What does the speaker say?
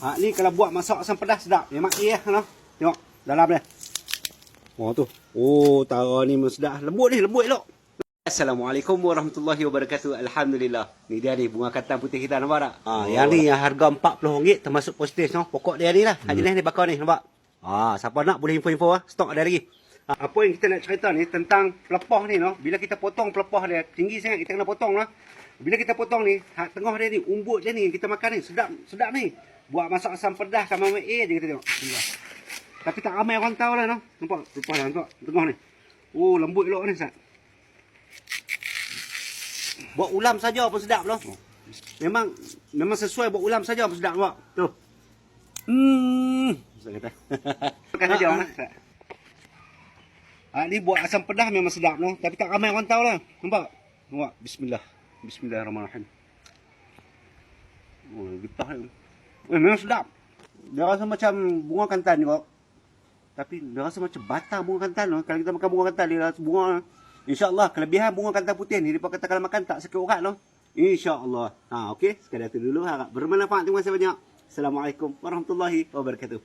Ni kalau buat masak asam pedas sedap. Memang no. Tengok dalam dia. Oh tu. Oh, tara ni memang sedap. Lembut lembut elok. Assalamualaikum warahmatullahi wabarakatuh. Alhamdulillah. Ni dia ni bunga katan putih kita, nampak tak? Yang ni yang harga RM40 termasuk postage no. Pokok dia ni lah. Jenis ni bakar ni, nampak? Siapa nak boleh info-info stok ada lagi. Apa yang kita nak cerita ni tentang pelepah ni no. Bila kita potong pelepah dia tinggi sangat, kita kena potong lah. Bila kita potong ni, tengah dia ni, umbut dia ni kita makan ni, sedap ni. Buat masak asam pedas sama je kita tengok. Tapi tak ramai orang tahu lah no. Nampak? Lepas dah nampak tengah ni. Oh, lembut elok ni Ustaz. Buat ulam saja pun sedap loh. Memang sesuai buat ulam saja pun sedap nampak. Tu. Ustaz kata. Makan saja Ustaz. Ni buat asam pedas memang sedap loh, tapi tak ramai orang tahu lah. Nampak? Nampak? Bismillahirrahmanirrahim. Oh, getah ni. Memang sedap. Dia rasa macam bunga kantan juga. Tapi dia rasa macam batang bunga kantan loh. Kalau kita makan bunga kantan, dia rasa bunga. InsyaAllah kelebihan bunga kantan putih ni, dia kata kalau makan tak sakit urat loh. InsyaAllah. Okey, sekadar itu dulu. Harap bermanfaat. Terima kasih banyak. Assalamualaikum warahmatullahi wabarakatuh.